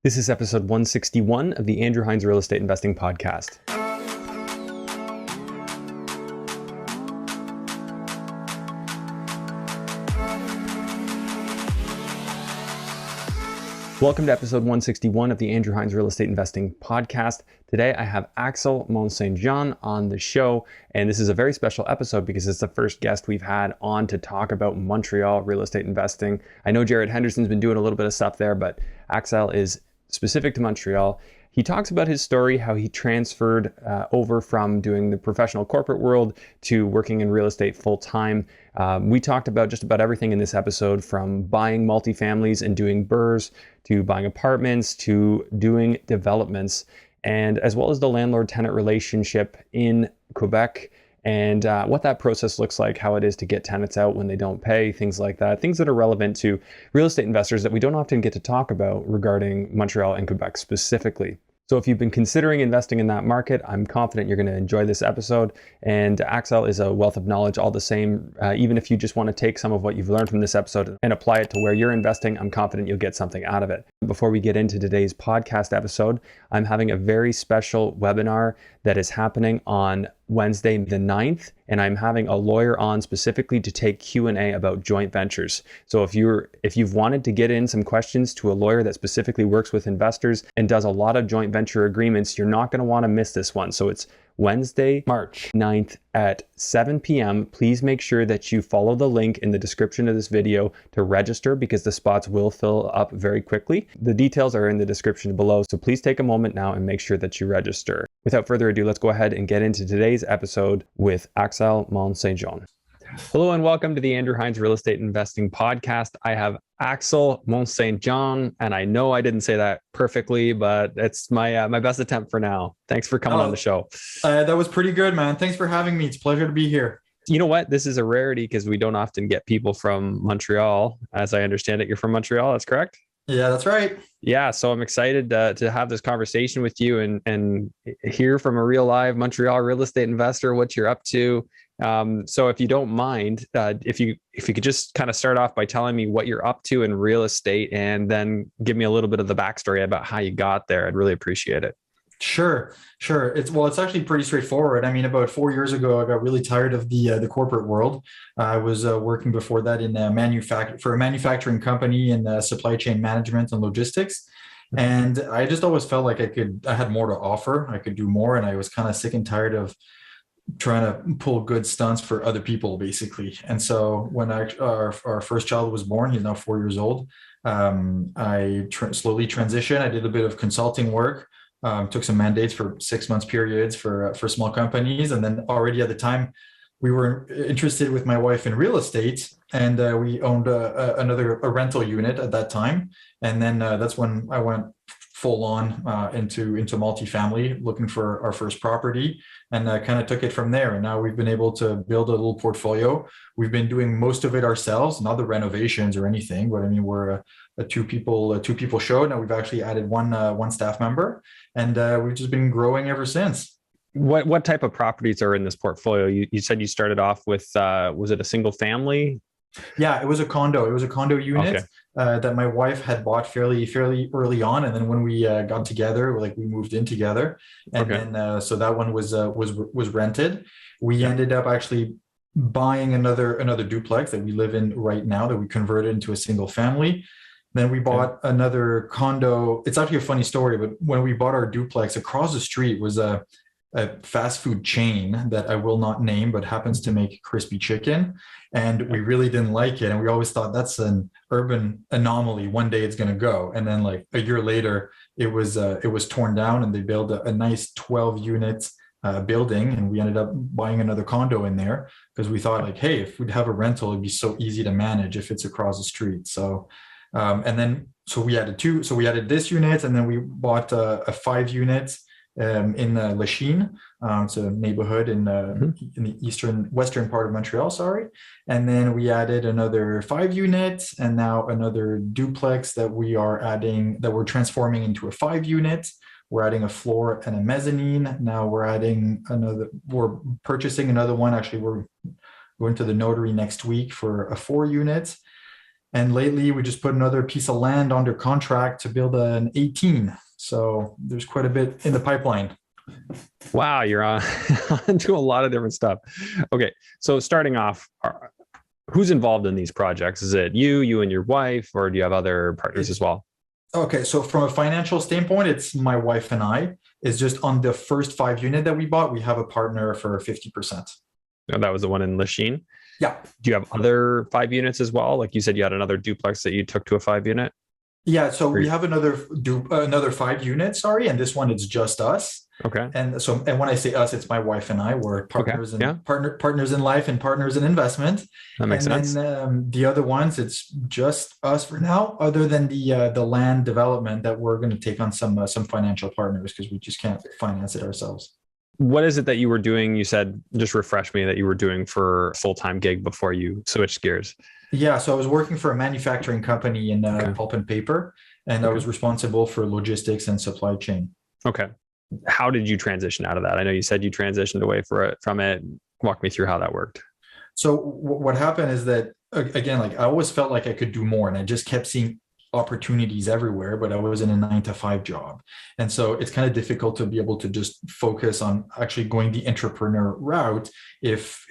This is episode 161 of the Andrew Hines Real Estate Investing Podcast. Welcome to episode 161 of the Andrew Hines Real Estate Investing Podcast. Today I have Axel Monsaingeon on the show, and this is a very special episode because it's the first guest we've had on to talk about Montreal real estate investing. I know Jared Henderson's been doing a little bit of stuff there, but Axel is specific to Montreal. He talks about his story, how he transferred over from doing the professional corporate world to working in real estate full time. We talked about just about everything in this episode, from buying multifamilies and doing BRRRRs to buying apartments to doing developments, and as well as the landlord-tenant relationship in Quebec and what that process looks like, how it is to get tenants out when they don't pay, things like that, things that are relevant to real estate investors that we don't often get to talk about regarding Montreal and Quebec specifically. So if you've been considering investing in that market, I'm confident you're going to enjoy this episode. And Axel is a wealth of knowledge all the same. Even if you just want to take some of what you've learned from this episode and apply it to where you're investing, I'm confident you'll get something out of it. Before we get into today's podcast episode, I'm having a very special webinar that is happening on Wednesday the 9th, and I'm having a lawyer on specifically to take Q&A about joint ventures. So if you've wanted to get in some questions to a lawyer that specifically works with investors and does a lot of joint venture agreements, you're not going to want to miss this one. So it's Wednesday, March 9th at 7 p.m. Please make sure that you follow the link in the description of this video to register, because the spots will fill up very quickly. The details are in the description below, so please take a moment now and make sure that you register. Without further ado, let's go ahead and get into today's episode with Axel Monsaingeon. Hello and welcome to the Andrew Hines Real Estate Investing Podcast. I have Axel Monsaingeon, and I know I didn't say that perfectly, but it's my best attempt for now. Thanks for coming on the show. That was pretty good, man. Thanks for having me. It's a pleasure to be here. You know what? This is a rarity because we don't often get people from Montreal. As I understand it, you're from Montreal. That's correct? Yeah, that's right. Yeah, so I'm excited to have this conversation with you and hear from a real live Montreal real estate investor what you're up to. So if you don't mind, if you could just kind of start off by telling me what you're up to in real estate and then give me a little bit of the backstory about how you got there, I'd really appreciate it. Sure. It's actually pretty straightforward. I mean, about 4 years ago, I got really tired of the corporate world. I was working before that in for a manufacturing company in supply chain management and logistics. And I just always felt like I had more to offer. I could do more. And I was kind of sick and tired of trying to pull good stunts for other people, basically. And so when our first child was born, he's now 4 years old, I slowly transitioned. I did a bit of consulting work. Took some mandates for 6 months periods for small companies. And then already at the time, we were interested with my wife in real estate, and we owned a rental unit at that time. And then that's when I went full on into multifamily, looking for our first property, and kind of took it from there. And now we've been able to build a little portfolio. We've been doing most of it ourselves, not the renovations or anything, but I mean, we're a two people show. Now we've actually added one staff member, and we've just been growing ever since. What type of properties are in this portfolio? You said you started off with, was it a single family? Yeah, it was a condo. It was a condo unit. Okay. That my wife had bought fairly early on, and then when we got together, we moved in together, and then so that one was rented. We ended up actually buying another duplex that we live in right now that we converted into a single family. Then we bought another condo. It's actually a funny story, but when we bought our duplex, across the street was a fast food chain that I will not name, but happens to make crispy chicken. And we really didn't like it. And we always thought that's an urban anomaly. One day it's going to go. And then like a year later, it was torn down, and they built a nice 12 unit building. And we ended up buying another condo in there because we thought like, hey, if we'd have a rental, it'd be so easy to manage if it's across the street. So, so we added this unit, and then we bought a 5 units in Lachine. It's a neighborhood in the western part of Montreal, sorry. And then we added another 5 units, and now another duplex that we're transforming into a 5 unit. We're adding a floor and a mezzanine. Now we're purchasing another one. Actually, we're going to the notary next week for a 4 unit. And lately, we just put another piece of land under contract to build an 18. So there's quite a bit in the pipeline. Wow, you're on onto a lot of different stuff. Okay, so starting off, who's involved in these projects? Is it you and your wife, or do you have other partners as well? Okay, so from a financial standpoint, it's my wife and I. It's just on the first 5 unit that we bought, we have a partner for 50%. No, that was the one in Lachine. Yeah. Do you have other 5 units as well? Like you said, you had another duplex that you took to a 5 unit. Yeah, so we have another 5 units, sorry, and this one it's just us. Okay. And when I say us, it's my wife and I. We're partners partners in life and partners in investment. That makes sense. And then the other ones, it's just us for now. Other than the land development that we're going to take on some financial partners because we just can't finance it ourselves. What is it that you were doing? You said, just refresh me, that you were doing for a full-time gig before you switched gears. Yeah, so I was working for a manufacturing company in pulp and paper, and I was responsible for logistics and supply chain. Okay. How did you transition out of that? I know you said you transitioned away from it. Walk me through how that worked. So what happened is that, again, like I always felt like I could do more, and I just kept seeing opportunities everywhere, but I was in a 9-to-5 job. And so it's kind of difficult to be able to just focus on actually going the entrepreneur route if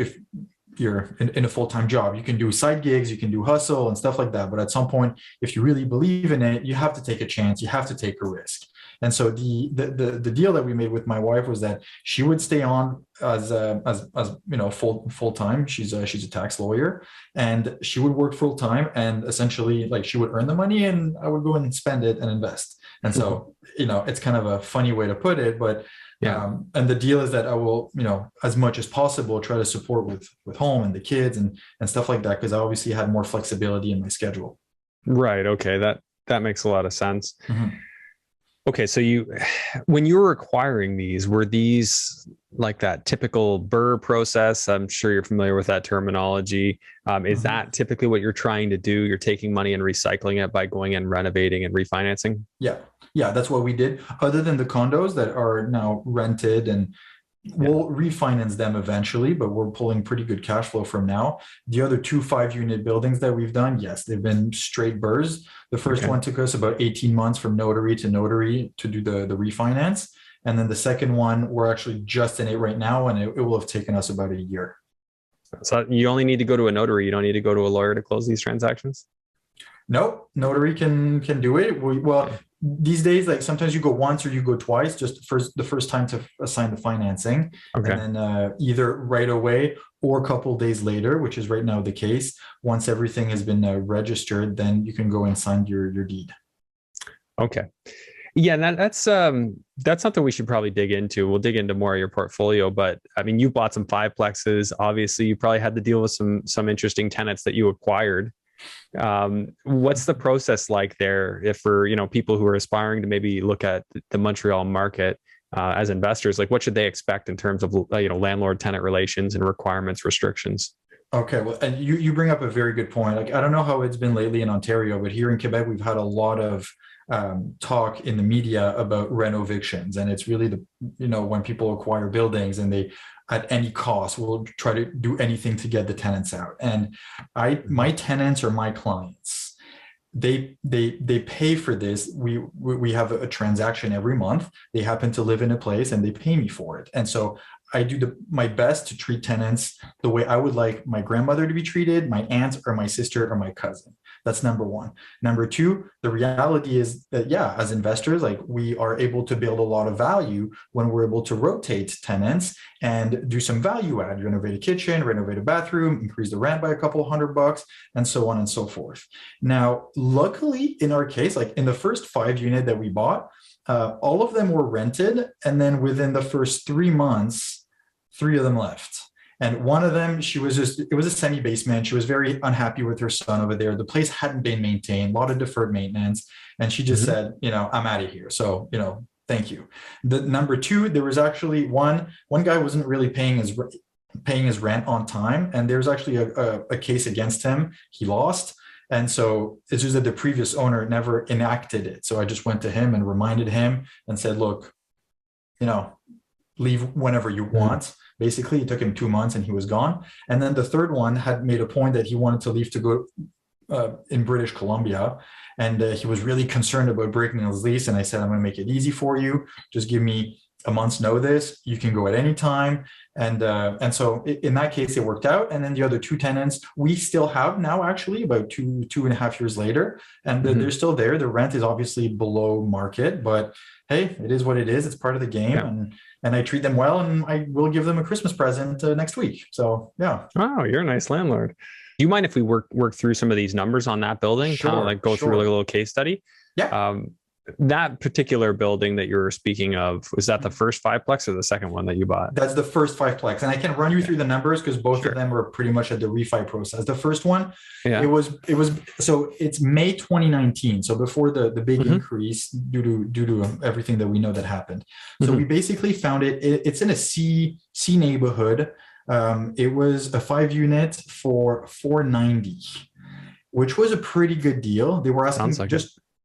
you're in a full-time job. You can do side gigs, you can do hustle and stuff like that. But at some point, if you really believe in it, you have to take a chance, you have to take a risk. And so the deal that we made with my wife was that she would stay on as you know, full time. She's a tax lawyer, and she would work full time, and essentially like she would earn the money and I would go and spend it and invest. And so, you know, it's kind of a funny way to put it, but yeah. And the deal is that I will, you know, as much as possible, try to support with home and the kids and stuff like that, because I obviously had more flexibility in my schedule. Right. Okay. That makes a lot of sense. Mm-hmm. Okay. So when you were acquiring these, were these like that typical BRRRR process? I'm sure you're familiar with that terminology. Is that typically what you're trying to do? You're taking money and recycling it by going and renovating and refinancing? Yeah, that's what we did. Other than the condos that are now rented, and we'll refinance them eventually, but we're pulling pretty good cash flow from now. The other 2 5-unit buildings that we've done, yes, they've been straight BRRRRs. The first one took us about 18 months from notary to notary to do the refinance. And then the second one, we're actually just in it right now, and it will have taken us about a year. So you only need to go to a notary. You don't need to go to a lawyer to close these transactions? Nope, notary can do it. These days, like sometimes you go once or you go twice, just the first time to assign the financing, and then either right away or a couple of days later, which is right now the case. Once everything has been registered, then you can go and sign your deed. Okay. Yeah, that's something we should probably dig into. We'll dig into more of your portfolio, but I mean, you bought some fiveplexes. Obviously, you probably had to deal with some interesting tenants that you acquired. What's the process like there if for, you know, people who are aspiring to maybe look at the Montreal market as investors? Like what should they expect in terms of, you know, landlord-tenant relations and requirements, restrictions? Okay, well, and you bring up a very good point. Like I don't know how it's been lately in Ontario, but here in Quebec we've had a lot of talk in the media about renovictions, and it's really when people acquire buildings and they at any cost will try to do anything to get the tenants out. And my tenants are my clients. They pay for this. We have a transaction every month. They happen to live in a place and they pay me for it. And so I do my best to treat tenants the way I would like my grandmother to be treated, my aunt or my sister or my cousin. That's number one. Number two, the reality is that, as investors, like we are able to build a lot of value when we're able to rotate tenants and do some value add, renovate a kitchen, renovate a bathroom, increase the rent by a couple of $100, and so on and so forth. Now, luckily in our case, like in the first 5-unit that we bought, all of them were rented. And then within the first 3 months, 3 of them left. And one of them, it was a semi-basement. She was very unhappy with her son over there. The place hadn't been maintained, a lot of deferred maintenance. And she just said, I'm out of here. So, thank you. The number 2, there was actually one guy wasn't really paying his rent on time. And there's actually a case against him. He lost. And so it's just that the previous owner never enacted it. So I just went to him and reminded him and said, look, leave whenever you want. Basically, it took him 2 months and he was gone. And then the third one had made a point that he wanted to leave to go in British Columbia, and he was really concerned about breaking his lease. And I said, I'm going to make it easy for you. Just give me a month's notice. You can go at any time. And so in that case, it worked out. And then the other two tenants, we still have now, actually, about two and a half years later, and they're still there. The rent is obviously below market, but hey, it is what it is. It's part of the game. Yeah. And I treat them well, and I will give them a Christmas present next week. So yeah. Wow, you're a nice landlord. Do you mind if we work through some of these numbers on that building? Sure, kind of like go through a little case study? Yeah. That particular building that you were speaking of, was that the first fiveplex or the second one that you bought? That's the first fiveplex. And I can run you through the numbers because both of them were pretty much at the refi process. The first one, it was so it's May 2019. So before the big increase due to everything that we know that happened. So we basically found it's in a C neighborhood. It was a 5-unit for $490, which was a pretty good deal. They were asking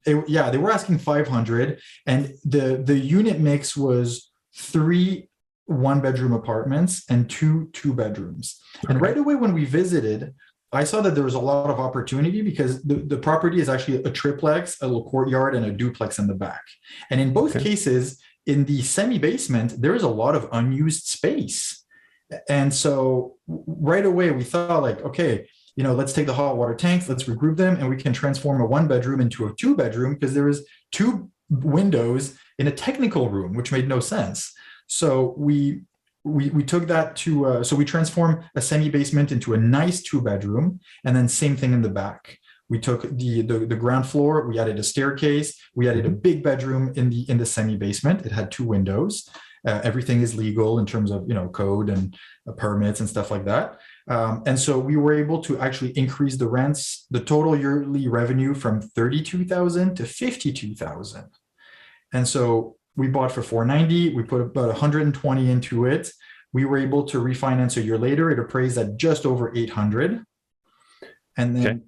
they were asking $500, and the unit mix was 3 one-bedroom apartments and 2 two-bedrooms. And right away when we visited, I saw that there was a lot of opportunity because the property is actually a triplex, a little courtyard, and a duplex in the back. And in both cases, in the semi-basement, there is a lot of unused space. And so right away we thought, like, okay, let's take the hot water tanks, let's regroup them, and we can transform a 1-bedroom into a 2-bedroom because there was 2 windows in a technical room, which made no sense. So we took that to, so we transformed a semi-basement into a nice 2-bedroom, and then same thing in the back. We took the ground floor, we added a staircase, we added a big bedroom in the semi-basement. It had 2 windows. Everything is legal in terms of code and permits and stuff like that. And so we were able to actually increase the rents, the total yearly revenue from $32,000 to $52,000. And so we bought for $490. We put about $120 into it. We were able to refinance a year later. It appraised at just over $800. And then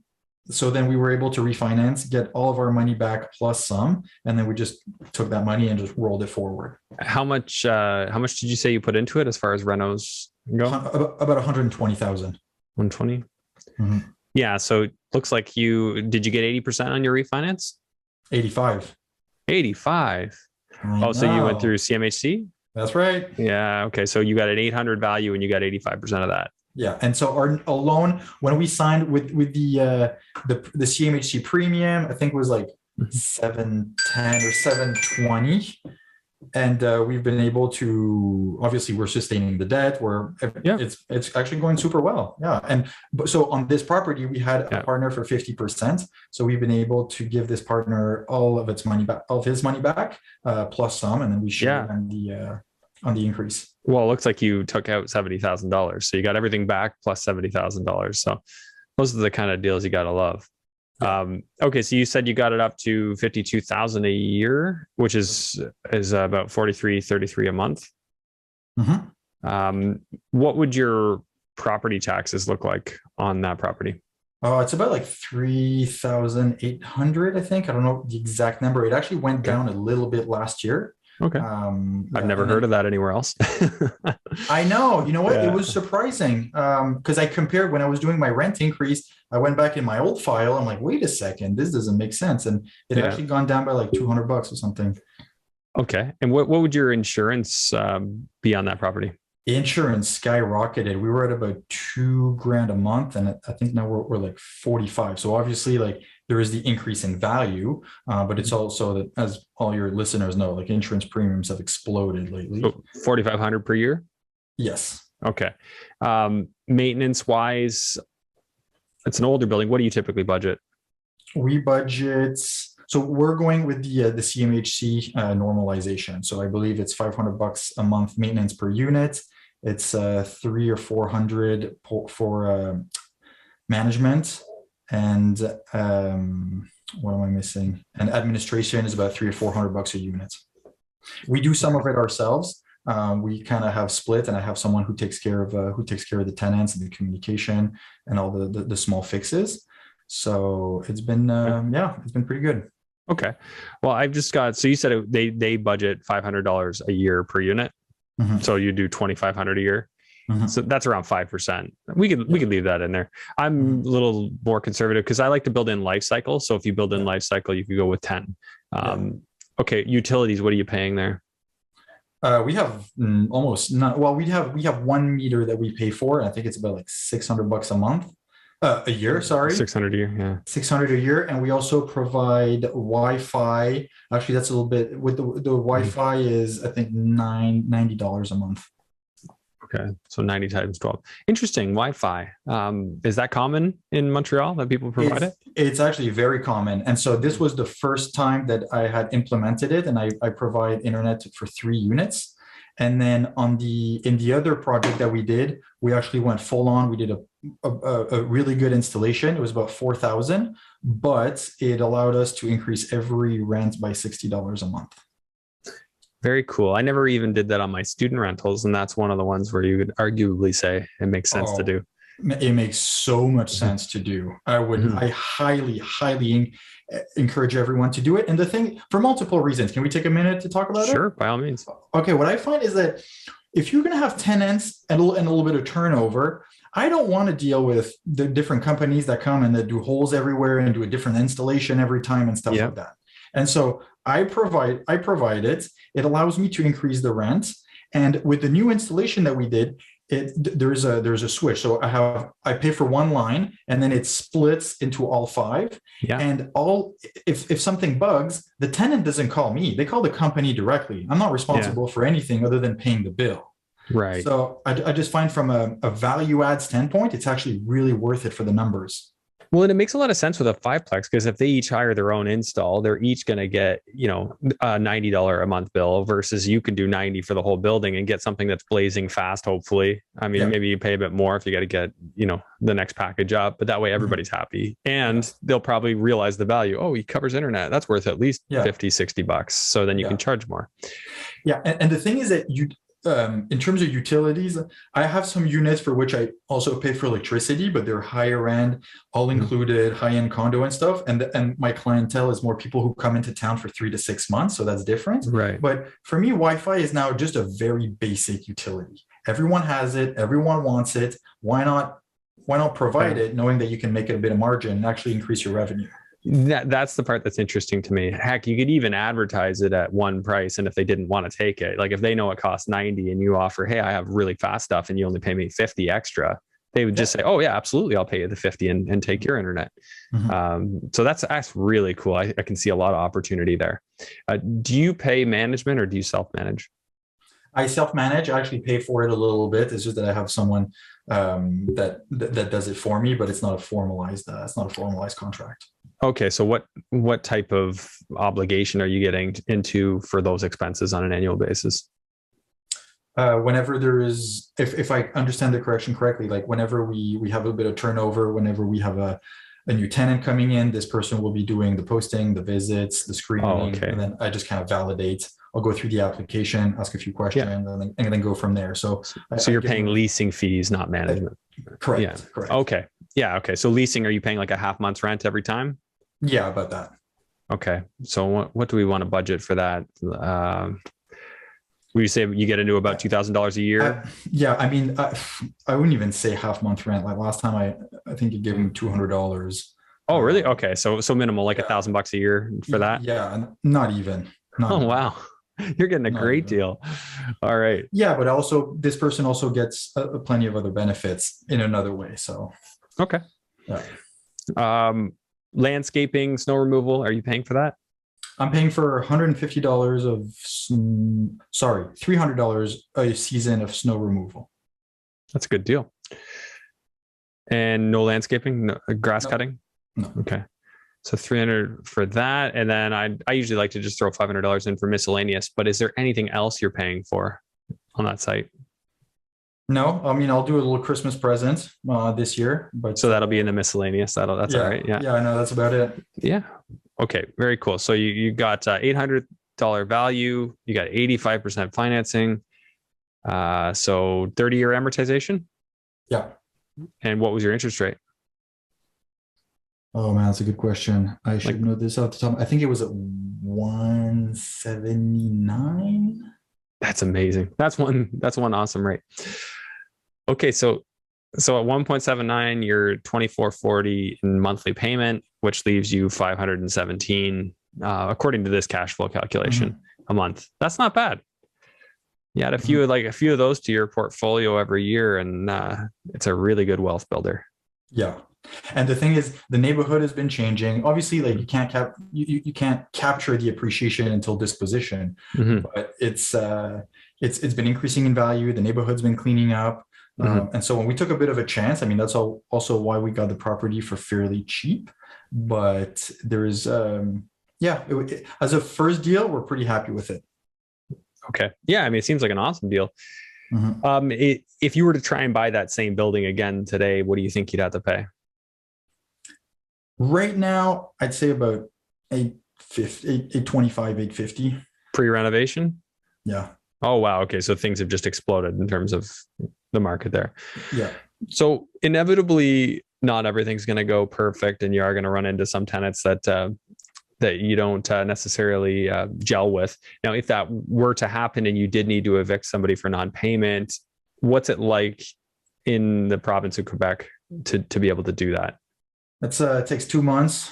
so then we were able to refinance, get all of our money back plus some, and then we just took that money and just rolled it forward. How much did you say you put into it as far as renos go? About 120,000. 120. Yeah. So looks like did you get 80% on your refinance? 85. 85. So you went through CMHC? That's right. Yeah. Okay. So you got an 800 value and you got 85% of that. Yeah, and so our loan, when we signed with the CMHC premium, I think it was like 710 or 720, and we've been able to, obviously we're sustaining the debt. It's actually going super well. Yeah, and so on this property we had a partner for 50%, so we've been able to give this partner all of his money back, plus some, and then we share on the increase. Well, it looks like you took out $70,000. So you got everything back plus $70,000. So those are the kind of deals you got to love. Okay. So you said you got it up to $52,000 a year, which is about $33 a month. What would your property taxes look like on that property? Oh, it's about like 3,800, I think. I don't know the exact number. It actually went down a little bit last year. Okay. I've never heard of that anywhere else. I know. You know what? It was surprising because I compared when I was doing my rent increase. I went back in my old file. I'm like, wait a second, this doesn't make sense, and it actually gone down by like $200 or something. Okay. And what would your insurance be on that property? Insurance skyrocketed. We were at about $2,000 a month, and I think now we're like 45. So obviously, like, there is the increase in value, but it's also that, as all your listeners know, like, insurance premiums have exploded lately. So $4,500 per year? Yes. Okay. Maintenance wise, it's an older building. What do you typically budget? We budget. So we're going with the CMHC normalization. So I believe it's $500 a month maintenance per unit. It's 300 or 400 for management, and what am I missing? And administration is about $300 or $400 a unit. We do some of it ourselves. We kind of have split, and I have someone who takes care of the tenants and the communication and all the small fixes. So it's been it's been pretty good. Okay. Well, I've just got, so you said they budget $500 a year per unit. So you do $2,500 a year. So that's around 5%. We could leave that in there. I'm a little more conservative because I like to build in life cycle. So if you build in life cycle, you could go with 10. Okay, utilities. What are you paying there? We have almost not. Well, we have 1 meter that we pay for. And I think it's about like $600 a month, a year. Sorry, 600 a year. Yeah, 600 a year, and we also provide Wi-Fi. Actually, that's a little bit with the Wi-Fi is I think $90 a month. Okay, so 90 times 12. Interesting. Wi-Fi. Is that common in Montreal that people provide it? It's actually very common. And so this was the first time that I had implemented it, and I provide internet for 3 units. And then in the other project that we did, we actually went full on. We did a really good installation. It was about 4,000, but it allowed us to increase every rent by $60 a month. Very cool. I never even did that on my student rentals, and that's one of the ones where you would arguably say it makes sense to do. It makes so much sense to do. I highly encourage everyone to do it. And the thing, for multiple reasons, can we take a minute to talk about it? Sure, by all means. Okay, what I find is that if you're going to have tenants and a little bit of turnover, I don't want to deal with the different companies that come and that do holes everywhere and do a different installation every time and stuff like that. And so I provide it. It allows me to increase the rent. And with the new installation that we did, there's a switch. So I pay for one line, and then it splits into all 5. Yeah. And if something bugs, the tenant doesn't call me. They call the company directly. I'm not responsible for anything other than paying the bill. Right. So I just find from a value add standpoint, it's actually really worth it for the numbers. Well, and it makes a lot of sense with a 5-plex, because if they each hire their own install, they're each going to get, a $90 a month bill versus you can do 90 for the whole building and get something that's blazing fast, hopefully. I mean, maybe you pay a bit more if you got to get, the next package up, but that way everybody's happy, and they'll probably realize the value. Oh, he covers internet. That's worth at least $50-$60. So then you can charge more. Yeah. And the thing is that in terms of utilities, I have some units for which I also pay for electricity, but they're higher end, all included, high-end condo and stuff. And my clientele is more people who come into town for 3 to 6 months. So that's different. Right. But for me, Wi-Fi is now just a very basic utility. Everyone has it. Everyone wants it. Why not provide it, knowing that you can make it a bit of margin and actually increase your revenue? That's the part that's interesting to me. Heck, you could even advertise it at one price, and if they didn't want to take it, like if they know it costs 90 and you offer, hey, I have really fast stuff and you only pay me 50 extra, they would just say, oh yeah, absolutely, I'll pay you the 50 and take your internet. So that's really cool. I can see a lot of opportunity there. Do you pay management or do you self-manage? I self-manage. I actually pay for it a little bit. It's just that I have someone that does it for me, but it's not a formalized contract. Okay, so what type of obligation are you getting into for those expenses on an annual basis? Whenever there is, if I understand the correction correctly, like whenever we have a bit of turnover, whenever we have a new tenant coming in, this person will be doing the posting, the visits, the screening, and then I just kind of validate. I'll go through the application, ask a few questions, and then go from there. So you're paying leasing fees, not management. Correct. Yeah. Correct. Okay. Yeah. Okay. So leasing, are you paying like a half month's rent every time? Yeah, about that. Okay. So what do we want to budget for that? Would you say you get into about $2,000 a year? Yeah. I mean, I wouldn't even say half month rent. Like last time, I think you gave me $200. Oh, really? Okay. So minimal, like $1,000 a year for that? Yeah. Not even. Wow. You're getting a great deal. All right. Yeah. But also this person also gets plenty of other benefits in another way. So. Okay. Yeah. Landscaping, snow removal, are you paying for that? I'm paying for $300 a season of snow removal. That's a good deal. And no landscaping, no, grass cutting? No. Okay. So $300 for that. And then I usually like to just throw $500 in for miscellaneous, but is there anything else you're paying for on that site? No, I mean, I'll do a little Christmas present this year, but so that'll be in the miscellaneous. That's all right. Yeah. Yeah, I know, that's about it. Yeah. Okay. Very cool. So you got $800 value. You got 85% financing. So 30-year amortization. Yeah. And what was your interest rate? Oh man, that's a good question. I should know this off the top. I think it was at 179. That's amazing. That's one awesome rate. Okay, so at 1.79, you're 2440 in monthly payment, which leaves you 517, according to this cash flow calculation, a month. That's not bad. You add a few of those to your portfolio every year, and it's a really good wealth builder. Yeah. And the thing is, the neighborhood has been changing. Obviously, like you can't capture the appreciation until disposition, but it's been increasing in value. The neighborhood's been cleaning up. And so when we took a bit of a chance, I mean, that's also why we got the property for fairly cheap. But there is, as a first deal, we're pretty happy with it. Okay. Yeah. I mean, it seems like an awesome deal. If you were to try and buy that same building again today, what do you think you'd have to pay? Right now, I'd say about 825, 850. Pre-renovation? Yeah. Oh, wow. Okay. So things have just exploded in terms of the market there. Yeah. So inevitably, not everything's going to go perfect, and you are going to run into some tenants that you don't necessarily gel with. Now, if that were to happen and you did need to evict somebody for non-payment, what's it like in the province of Quebec to be able to do that? It takes 2 months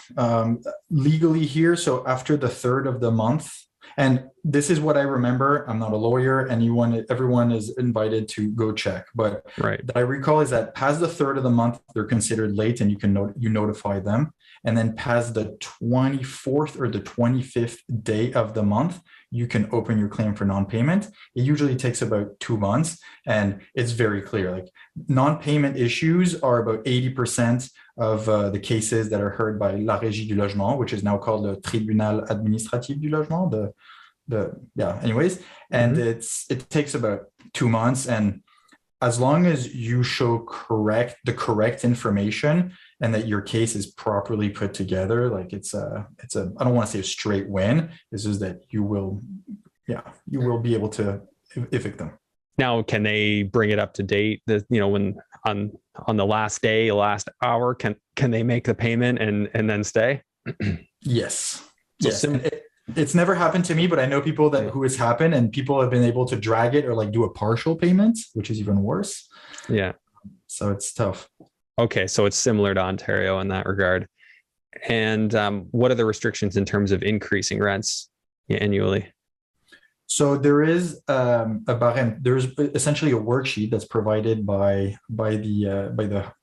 legally here. So after the third of the month, and this is what I remember. I'm not a lawyer. Everyone is invited to go check. But right. That I recall is that past the third of the month, they're considered late, and you notify them. And then past the 24th or the 25th day of the month, you can open your claim for non-payment. It usually takes about 2 months, and it's very clear. Like non-payment issues are about 80% of the cases that are heard by La Régie du Logement, which is now called the Tribunal Administratif du Logement. Anyways, and it takes about 2 months, and as long as you show the correct information and that your case is properly put together, like it's a I don't want to say a straight win. This is that you will be able to evict them. Now, can they bring it up to date? When on the last day, last hour, can they make the payment and then stay? Yes. So yes. It's never happened to me, but I know people who it's happened, and people have been able to drag it or like do a partial payment, which is even worse. Yeah. So it's tough. Okay, so it's similar to Ontario in that regard. And what are the restrictions in terms of increasing rents annually? So there is a barème. There's essentially a worksheet that's provided by the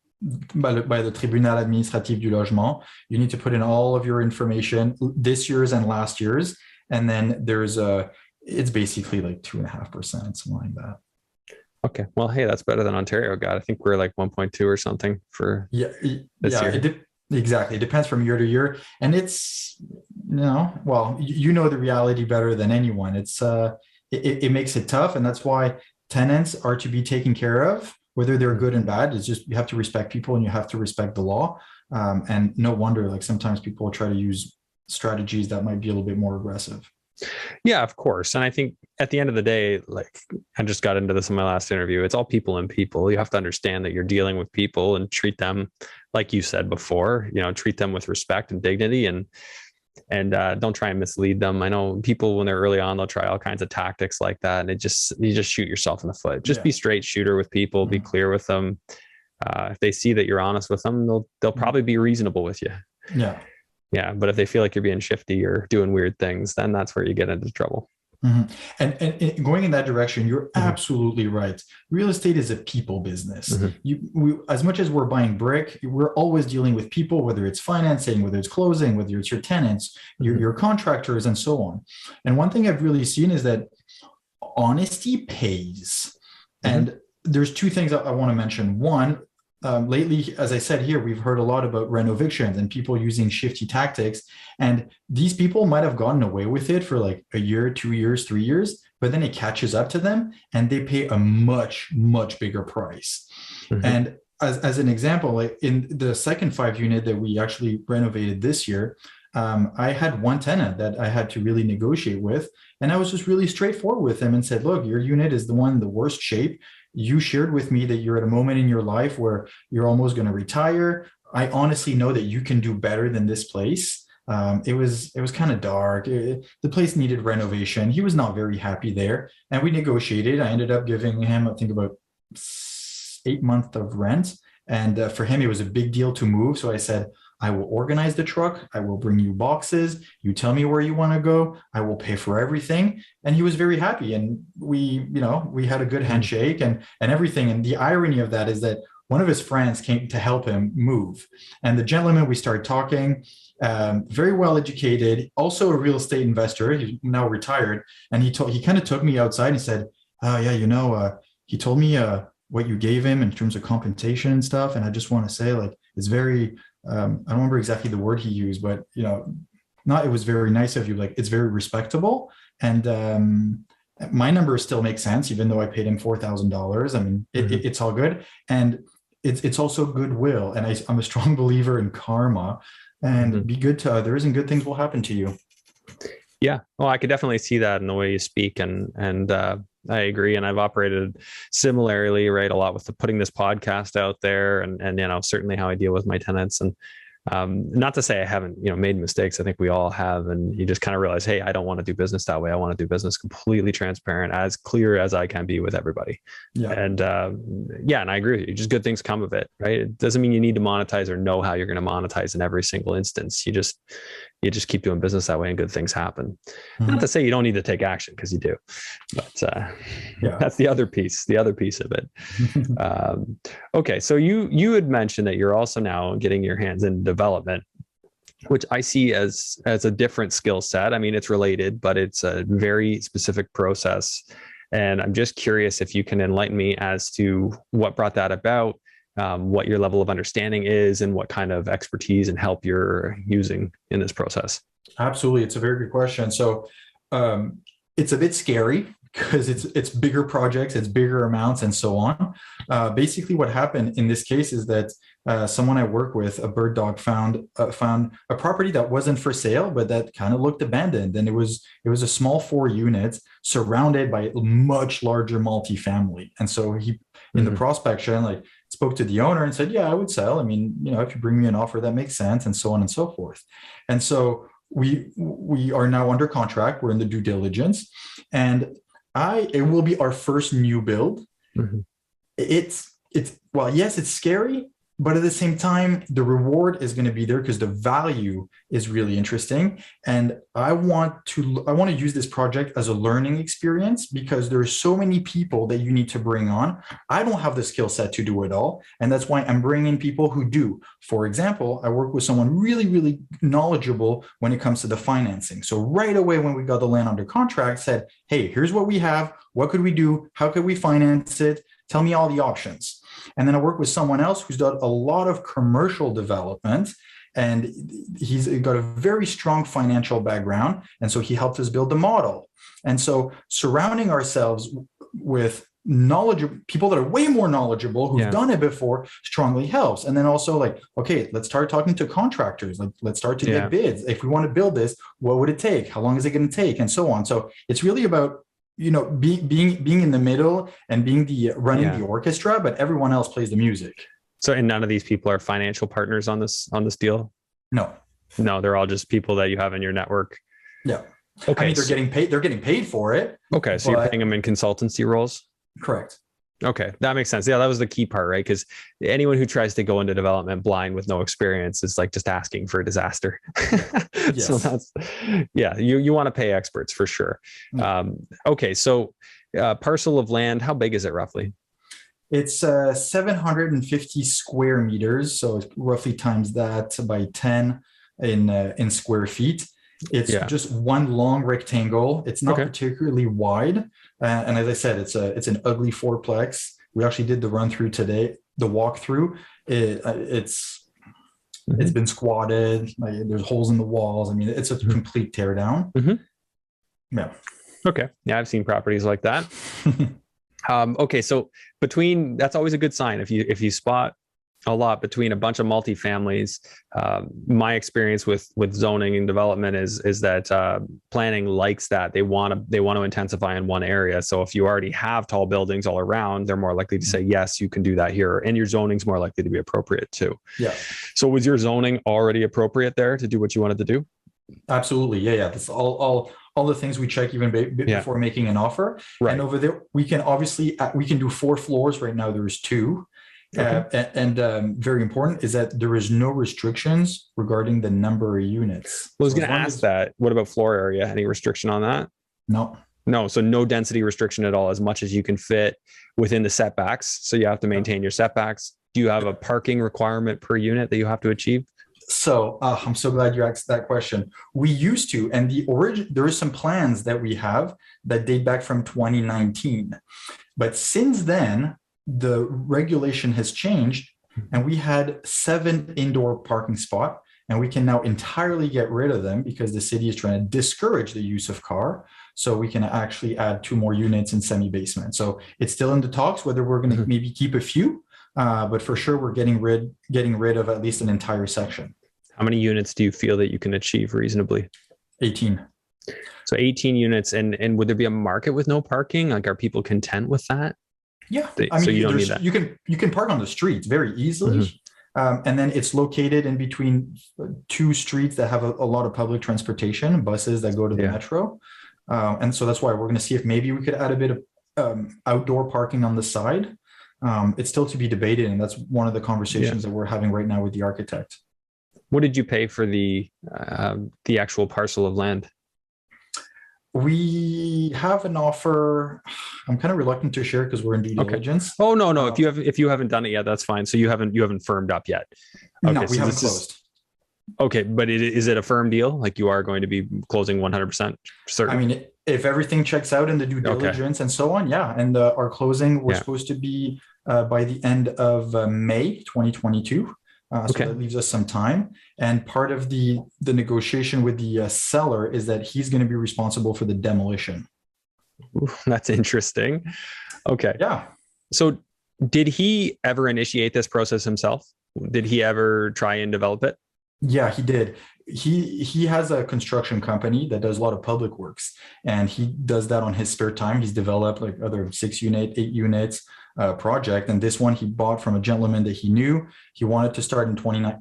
Tribunal Administratif du Logement. You need to put in all of your information, this year's and last year's, and then it's basically like 2.5%, something like that. Okay, well, hey, that's better than Ontario got. I think we're like 1.2 or something for this year. Exactly. It depends from year to year, and it's the reality better than anyone. It makes it tough, and that's why tenants are to be taken care of, whether they're good and bad. It's just you have to respect people, and you have to respect the law. And no wonder, like sometimes people try to use strategies that might be a little bit more aggressive. Yeah, of course. And I think at the end of the day, like I just got into this in my last interview, it's all people and people. You have to understand that you're dealing with people and treat them, like you said before, treat them with respect and dignity, and don't try and mislead them. I know people when they're early on, they'll try all kinds of tactics like that, and you just shoot yourself in the foot. Just be straight shooter with people, be clear with them. If they see that you're honest with them, they'll probably be reasonable with you. Yeah, but if they feel like you're being shifty or doing weird things, then that's where you get into trouble. And going in that direction, you're absolutely right. Real estate is a people business. As much as we're buying brick, we're always dealing with people, whether it's financing, whether it's closing, whether it's your tenants, your contractors, and so on. And one thing I've really seen is that honesty pays. And there's two things I want to mention. One, lately, as I said here, we've heard a lot about renovictions and people using shifty tactics. And these people might have gotten away with it for like a year, 2 years, 3 years, but then it catches up to them and they pay a much, much bigger price. And as an example, like in the second 5-unit that we actually renovated this year, I had one tenant that I had to really negotiate with. And I was just really straightforward with him and said, look, your unit is the one in the worst shape. You shared with me that you're at a moment in your life where you're almost going to retire. I honestly know that you can do better than this place. It was kind of dark. The place needed renovation. He was not very happy there. And we negotiated. I ended up giving him, I think, about 8 months of rent. And for him, it was a big deal to move. So I said, I will organize the truck. I will bring you boxes. You tell me where you want to go. I will pay for everything. And he was very happy. And we had a good handshake and everything. And the irony of that is that one of his friends came to help him move. And the gentleman, we started talking, very well educated, also a real estate investor. He's now retired. And he kind of took me outside and said, oh yeah, he told me what you gave him in terms of compensation and stuff. And I just want to say, like, it's very, I don't remember exactly the word he used, but it was very nice of you. Like, it's very respectable. And my numbers still make sense, even though I paid him $4,000. I mean, it's all good. And it's also goodwill. And I'm a strong believer in karma, and be good to others and good things will happen to you. Yeah. Well, I could definitely see that in the way you speak. And I agree. And I've operated similarly, right? A lot with putting this podcast out there and certainly how I deal with my tenants. And not to say I haven't, made mistakes. I think we all have. And you just kind of realize, hey, I don't want to do business that way. I want to do business completely transparent, as clear as I can be with everybody. Yeah. And and I agree with you. Just good things come of it, right? It doesn't mean you need to monetize or know how you're going to monetize in every single instance. You just keep doing business that way and good things happen. Not to say you don't need to take action, because you do, but that's the other piece of it. Okay. So you had mentioned that you're also now getting your hands in development, which I see as a different skill set. I mean, it's related, but it's a very specific process. And I'm just curious if you can enlighten me as to what brought that about, what your level of understanding is, and what kind of expertise and help you're using in this process. Absolutely. It's a very good question. So it's a bit scary because it's bigger projects, it's bigger amounts, and so on. Basically, what happened in this case is that someone I work with, a bird dog, found a property that wasn't for sale, but that kind of looked abandoned. And it was a small 4 units surrounded by a much larger multifamily. And so he, in the prospection, spoke to the owner and said, yeah, I would sell. I mean, if you bring me an offer that makes sense, and so on and so forth. And so we are now under contract. We're in the due diligence, and it will be our first new build. It's yes, it's scary, but at the same time, the reward is going to be there because the value is really interesting. And I want to use this project as a learning experience, because there are so many people that you need to bring on. I don't have the skill set to do it all. And that's why I'm bringing people who do. For example, I work with someone really, really knowledgeable when it comes to the financing. So right away, when we got the land under contract, said, hey, here's what we have. What could we do? How could we finance it? Tell me all the options. And then I work with someone else who's done a lot of commercial development, and he's got a very strong financial background. And so he helped us build the model. And so surrounding ourselves with knowledgeable people that are way more knowledgeable, who've done it before, strongly helps. And then also, okay, let's start talking to contractors. Let's start to get bids. If we want to build this, what would it take? How long is it going to take? And so on. So it's really about being in the middle and being running the orchestra, but everyone else plays the music. So, and none of these people are financial partners on this deal? No, they're all just people that you have in your network. Yeah. Okay. I mean, they're getting paid for it. Okay. So you're paying them in consultancy roles? Correct. Okay, that makes sense. Yeah, that was the key part, right? Because anyone who tries to go into development blind with no experience is like just asking for a disaster. Yes. So that's, you want to pay experts for sure. Okay, so parcel of land, how big is it roughly? It's 750 square meters, so roughly times that by 10 in square feet. It's just one long rectangle. It's not particularly wide. And as I said, it's an ugly fourplex. We actually did the run through today, the walkthrough. It's been squatted. There's holes in the walls. I mean, it's a complete tear down. Yeah. Okay. Yeah, I've seen properties like that. Okay, so that's always a good sign if you spot a lot between a bunch of multifamilies. My experience with zoning and development is that planning likes that. They want to intensify in one area. So if you already have tall buildings all around, they're more likely to say, yes, you can do that here. And your zoning's more likely to be appropriate too. Yeah. So was your zoning already appropriate there to do what you wanted to do? Absolutely. Yeah. That's all the things we check even before making an offer. Right. And over there, we can do 4 floors. Right now, there's 2. Very important is that there is no restrictions regarding the number of units. Well, I was going to ask that. What about floor area? Any restriction on that? No. No, so no density restriction at all, as much as you can fit within the setbacks. So you have to maintain your setbacks. Do you have a parking requirement per unit that you have to achieve? So I'm so glad you asked that question. We used to, and there is some plans that we have that date back from 2019. But since then, the regulation has changed, and we had 7 indoor parking spots, and we can now entirely get rid of them because the city is trying to discourage the use of car. So we can actually add 2 more units in semi-basement. So it's still in the talks whether we're going to maybe keep a few, but for sure we're getting rid of at least an entire section. How many units do you feel that you can achieve reasonably? 18. So 18 units, and would there be a market with no parking? Like, are people content with that? Yeah, I mean, so you don't need that. You can park on the streets very easily, and then it's located in between 2 streets that have a lot of public transportation, buses that go to the metro, and so that's why we're going to see if maybe we could add a bit of outdoor parking on the side. It's still to be debated, and that's one of the conversations that we're having right now with the architect. What did you pay for the actual parcel of land? We have an offer. I'm kind of reluctant to share because we're in due diligence. Oh no. If you haven't done it yet, that's fine. So you haven't firmed up yet. Okay, no, we haven't closed. Okay, but is it a firm deal? Like, you are going to be closing 100% certain? I mean, if everything checks out in the due diligence and so on, yeah. And our closing was supposed to be by the end of May 2022. So that leaves us some time. And part of the negotiation with the seller is that he's going to be responsible for the demolition. Ooh, that's interesting. Okay. Yeah. So did he ever initiate this process himself? Did he ever try and develop it? Yeah, he did. He has a construction company that does a lot of public works, and he does that on his spare time. He's developed like other 6 unit, 8 units project, and this one he bought from a gentleman that he knew. He wanted to start in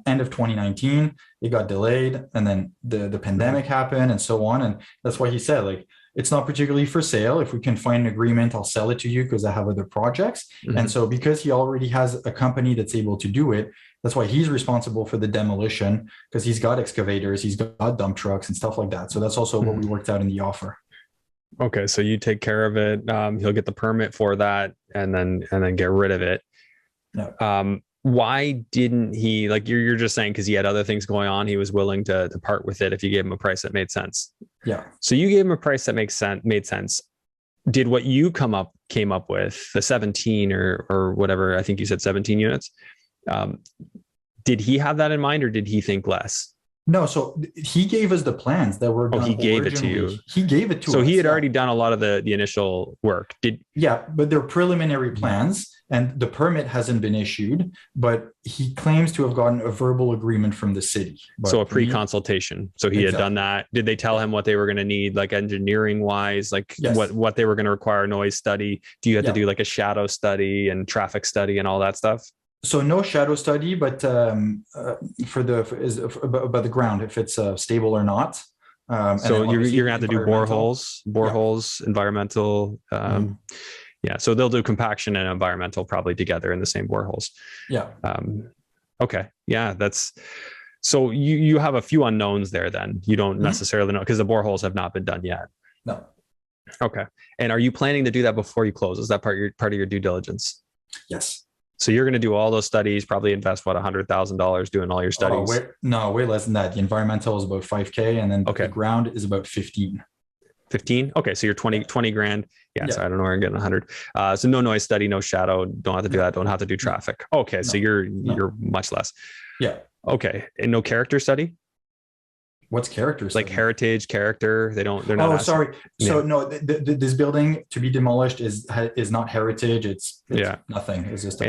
end of 2019. It got delayed, and then the pandemic happened, and so on. And that's why he said, like, it's not particularly for sale. If we can find an agreement, I'll sell it to you because I have other projects. And so because he already has a company that's able to do it, that's why he's responsible for the demolition, because he's got excavators, he's got dump trucks and stuff like that. So that's also what we worked out in the offer. Okay, so you take care of it. He'll get the permit for that, and then get rid of it. Yeah. Why didn't he, like, you're just saying because he had other things going on, he was willing to part with it if you gave him a price that made sense? Yeah. So you gave him a price that made sense. Did what you came up with, the 17 or whatever, I think you said 17 units, did he have that in mind, or did he think less? No, so he gave us the plans that were done. He gave it to you. He gave it to us. So he had already done a lot of the initial work. Yeah, but they're preliminary plans, and the permit hasn't been issued, but he claims to have gotten a verbal agreement from the city. So a pre-consultation. So he had done that. Did they tell him what they were going to need, like engineering wise, like what they were going to require, noise study? Do you have to do like a shadow study and traffic study and all that stuff? So no shadow study, but for the ground, if it's stable or not. So you're gonna have to do boreholes, environmental. Yeah, so they'll do compaction and environmental probably together in the same boreholes. Yeah. Okay. Yeah, so you have a few unknowns there. Then you don't necessarily know because the boreholes have not been done yet. No. Okay. And are you planning to do that before you close? Is that part of your due diligence? Yes. So you're going to do all those studies, probably invest $100,000 doing all your studies. Way less than that. The environmental is about $5,000, and then the ground is about 15. 15? Okay, so you're 20 grand. Yeah, so I don't know where I'm getting 100. So no noise study, no shadow. Don't have to do that. Don't have to do traffic. Okay, so you're much less. Yeah. Okay, and no character study. What's character study? Like heritage, character. They're not. Oh, sorry. So no, this building to be demolished is not heritage. It's nothing. It's just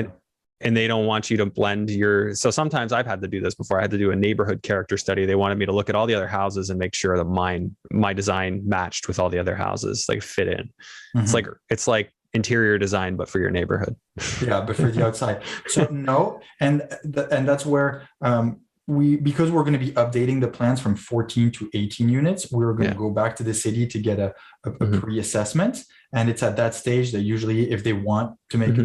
and they don't want you to blend so sometimes I've had to do this before. I had to do a neighborhood character study. They wanted me to look at all the other houses and make sure that my design matched with all the other houses, like fit in. It's like interior design, but for your neighborhood. Yeah, but for the outside. So no, and that's where because we're going to be updating the plans from 14 to 18 units, we're going to go back to the city to get a pre-assessment. And it's at that stage that usually if they want to make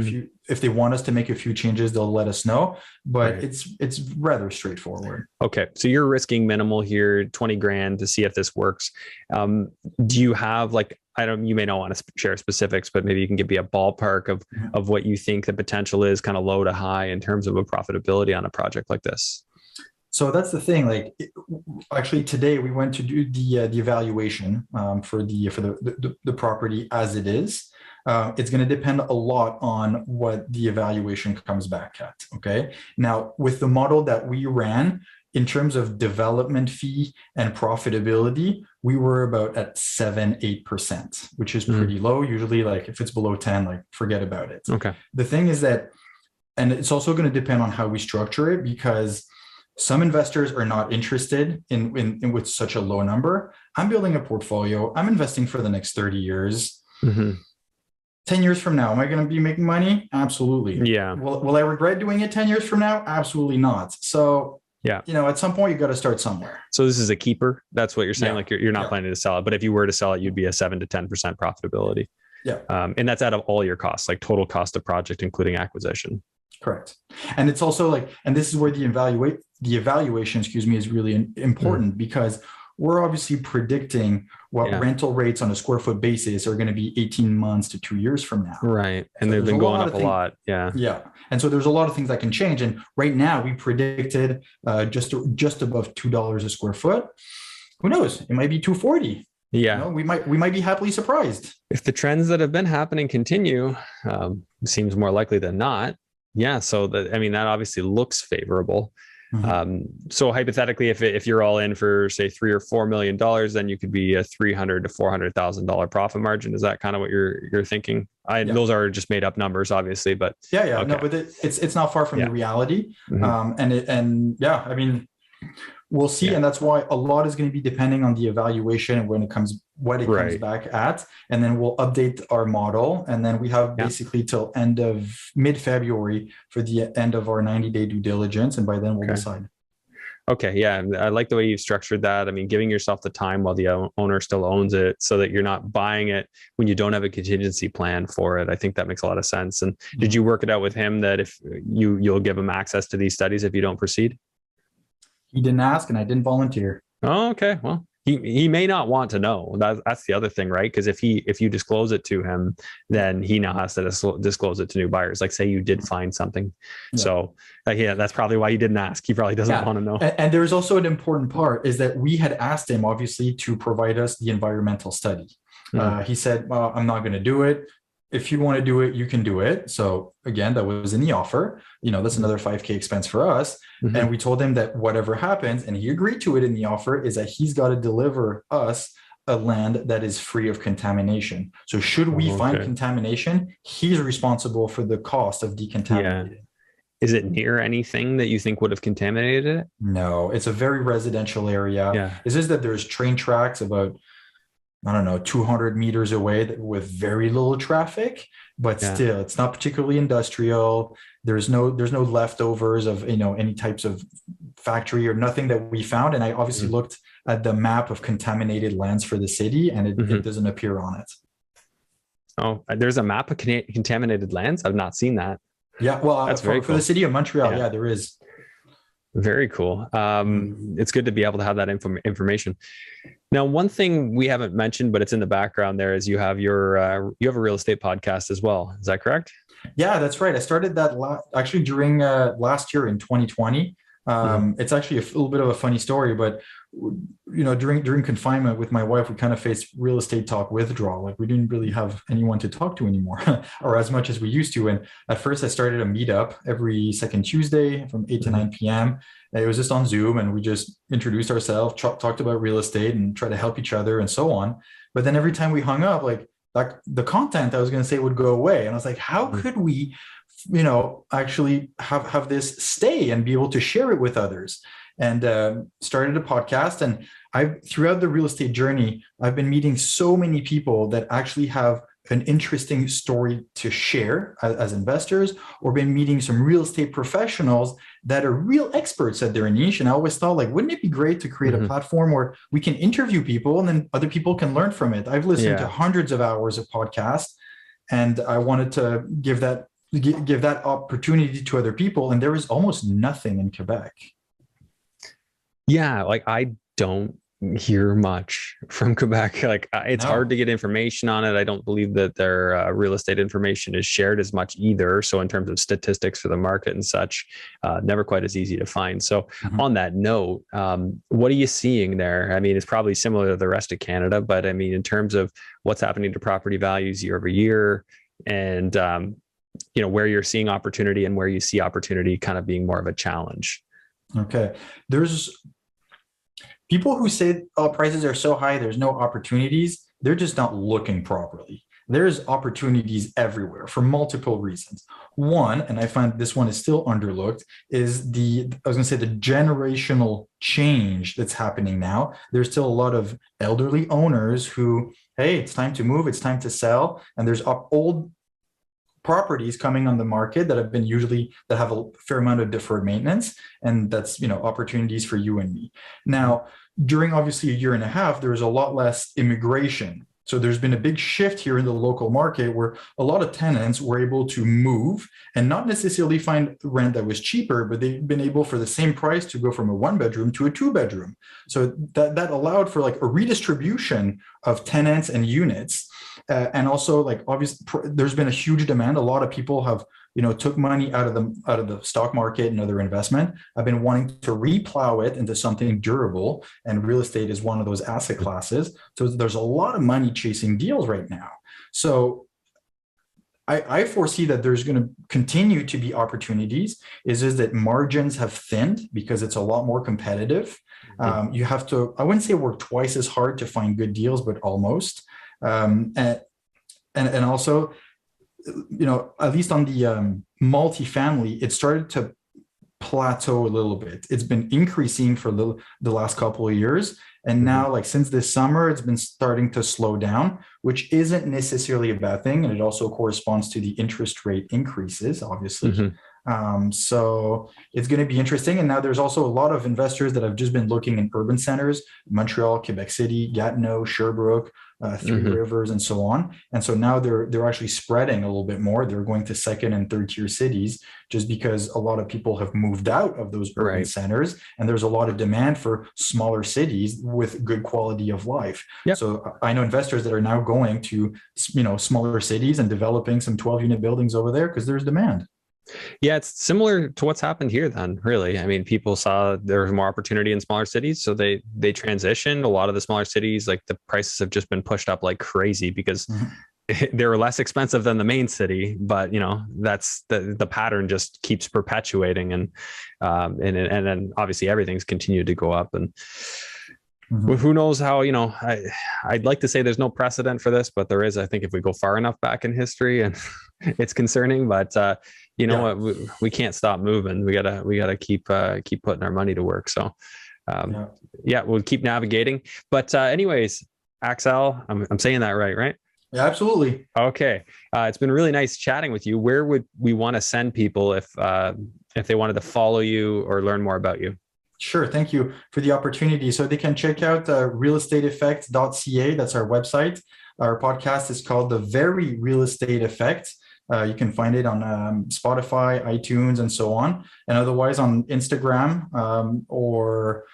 if they want us to make a few changes, they'll let us know, but it's rather straightforward. Okay. So you're risking minimal here, 20 grand to see if this works. Do you have like, you may not want to share specifics, but maybe you can give me a ballpark of what you think the potential is, kind of low to high in terms of a profitability on a project like this? So that's the thing. Like, actually, today we went to do the evaluation for the property as it is. It's going to depend a lot on what the evaluation comes back at. Okay. Now, with the model that we ran, in terms of development fee and profitability, we were about at 7-8%, which is pretty low. Usually, like if it's below 10, like forget about it. Okay. The thing is that, and it's also going to depend on how we structure it, because some investors are not interested in with such a low number. I'm building a portfolio. I'm investing for the next 30 years. 10 years from now, am I going to be making money? Absolutely. Yeah. Will I regret doing it 10 years from now? Absolutely not. So, yeah, at some point you got to start somewhere. So this is a keeper. That's what you're saying. Like you're not planning to sell it, but if you were to sell it, you'd be a 7 to 10% profitability. Yeah. And that's out of all your costs, like total cost of project, including acquisition. Correct. And it's also like, and this is where the evaluation, is really important, because we're obviously predicting what rental rates on a square foot basis are going to be 18 months to 2 years from now. Right. And they've been going up a lot. Yeah. Yeah. And so there's a lot of things that can change. And right now we predicted just above $2 a square foot. Who knows? It might be 240. Yeah. We might be happily surprised. If the trends that have been happening continue, seems more likely than not. Yeah. So that obviously looks favorable. So hypothetically, if you're all in for say $3 or $4 million, then you could be a $300,000 to $400,000 profit margin. Is that kind of what you're thinking? Those are just made up numbers, obviously, but okay. No, but it's not far from the reality. We'll see. And that's why a lot is going to be depending on the evaluation and what it comes back at. And then we'll update our model. And then we have basically till end of mid-February for the end of our 90-day due diligence. And by then we'll decide. Okay. Yeah. I like the way you've structured that. Giving yourself the time while the owner still owns it so that you're not buying it when you don't have a contingency plan for it. I think that makes a lot of sense. And did you work it out with him that if you'll give him access to these studies if you don't proceed? He didn't ask and I didn't volunteer. Oh, okay. Well, he may not want to know. That's the other thing, right? Because if you disclose it to him, then he now has to disclose it to new buyers. Like say you did find something. Yeah. So that's probably why he didn't ask. He probably doesn't want to know. And there's also an important part is that we had asked him obviously to provide us the environmental study. He said, well, I'm not going to do it. If you want to do it, you can do it. So again, that was in the offer. That's another $5,000 expense for us. And we told him that whatever happens, and he agreed to it in the offer, is that he's got to deliver us a land that is free of contamination. So should we find contamination, he's responsible for the cost of decontaminating. Yeah. Is it near anything that you think would have contaminated it? No, it's a very residential area. Yeah. It's just that there's train tracks about 200 meters away with very little traffic, but still it's not particularly industrial. There's no leftovers of, any types of factory or nothing that we found. And I obviously looked at the map of contaminated lands for the city and it doesn't appear on it. Oh, there's a map of contaminated lands? I've not seen that. Yeah. Well, that's for the city of Montreal. Yeah, there is. Very cool. It's good to be able to have that information. Now, one thing we haven't mentioned, but it's in the background there, is you have a real estate podcast as well. Is that correct? Yeah, that's right. I started that actually during last year in 2020. It's actually a little bit of a funny story, but during confinement with my wife, we kind of faced real estate talk withdrawal. Like we didn't really have anyone to talk to anymore, or as much as we used to. And at first, I started a meetup every second Tuesday from 8 to 9 p.m. It was just on Zoom, and we just introduced ourselves, talked about real estate, and try to help each other, and so on. But then every time we hung up, like the content I was going to say would go away, and I was like, how could we actually have this stay and be able to share it with others? And started a podcast. And throughout the real estate journey, I've been meeting so many people that actually have an interesting story to share as investors, or been meeting some real estate professionals that are real experts at their niche. And I always thought, like, wouldn't it be great to create a platform where we can interview people and then other people can learn from it? I've listened to hundreds of hours of podcasts, and I wanted to give that opportunity to other people. And there is almost nothing in Quebec. Yeah, like I don't hear much from Quebec. Like it's hard to get information on it. I don't believe that their real estate information is shared as much either. So in terms of statistics for the market and such, never quite as easy to find. So on that note, what are you seeing there? I mean, it's probably similar to the rest of Canada, but I mean, in terms of what's happening to property values year over year, and you know, where you're seeing opportunity and where you see opportunity kind of being more of a challenge. Okay, there's people who say, oh, prices are so high, there's no opportunities. They're just not looking properly. There's opportunities everywhere for multiple reasons. One, and I find this one is still underlooked, is the generational change that's happening now. There's still a lot of elderly owners who, hey, it's time to move, it's time to sell. And there's old properties coming on the market that have a fair amount of deferred maintenance, and that's, you know, opportunities for you and me. Now, during obviously a year and a half, there was a lot less immigration. So there's been a big shift here in the local market where a lot of tenants were able to move and not necessarily find rent that was cheaper, but they've been able for the same price to go from a 1-bedroom to a 2-bedroom. So that allowed for like a redistribution of tenants and units. And also, like, obviously there's been a huge demand. A lot of people have, you know, took money out of the stock market and other investment. I've been wanting to replow it into something durable, and real estate is one of those asset classes. So there's a lot of money chasing deals right now. So I foresee that there's going to continue to be opportunities. Is that margins have thinned because it's a lot more competitive. You have to, I wouldn't say work twice as hard to find good deals, but almost. And also, you know, at least on the multifamily, it started to plateau a little bit. It's been increasing for the last couple of years. And now, like, since this summer, it's been starting to slow down, which isn't necessarily a bad thing. And it also corresponds to the interest rate increases, obviously. So it's going to be interesting. And now there's also a lot of investors that have just been looking in urban centers: Montreal, Quebec City, Gatineau, Sherbrooke, Three Rivers, and so on. And so now they're actually spreading a little bit more. They're going to second and third tier cities just because a lot of people have moved out of those urban centers, and there's a lot of demand for smaller cities with good quality of life. So I know investors that are now going to, you know, smaller cities and developing some 12-unit buildings over there because there's demand. Yeah, it's similar to what's happened here then, really. I mean, people saw there was more opportunity in smaller cities, so they transitioned. A lot of the smaller cities, like, the prices have just been pushed up like crazy because they were less expensive than the main city. But, you know, that's the pattern just keeps perpetuating, and then obviously everything's continued to go up. And who knows how, you know, I'd like to say there's no precedent for this, but there is, I think, if we go far enough back in history, and it's concerning. But you know what, we can't stop moving. We gotta keep putting our money to work. So we'll keep navigating. But anyways, Axel, I'm saying that right? Yeah, absolutely. Okay. It's been really nice chatting with you. Where would we want to send people if they wanted to follow you or learn more about you? Sure. Thank you for the opportunity. So they can check out realestateeffect.ca. That's our website. Our podcast is called The Very Real Estate Effect. You can find it on Spotify, iTunes, and so on. And otherwise on Instagram or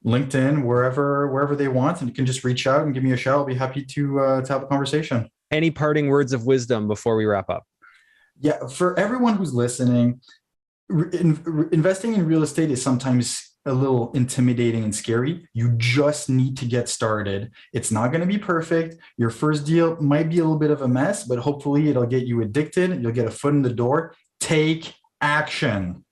LinkedIn, wherever they want. And you can just reach out and give me a shout. I'll be happy to have a conversation. Any parting words of wisdom before we wrap up? Yeah, for everyone who's listening, investing in real estate is sometimes a little intimidating and scary. You just need to get started. It's not going to be perfect. Your first deal might be a little bit of a mess, but hopefully it'll get you addicted. You'll get a foot in the door. Take action.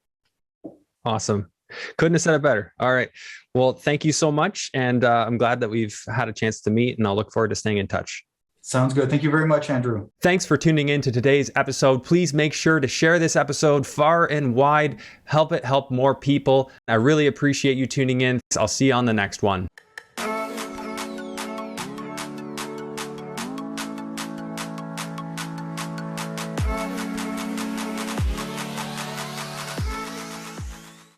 Awesome. Couldn't have said it better. All right. Well, thank you so much. And I'm glad that we've had a chance to meet, and I'll look forward to staying in touch. Sounds good. Thank you very much, Andrew. Thanks for tuning in to today's episode. Please make sure to share this episode far and wide. Help it help more people. I really appreciate you tuning in. I'll see you on the next one.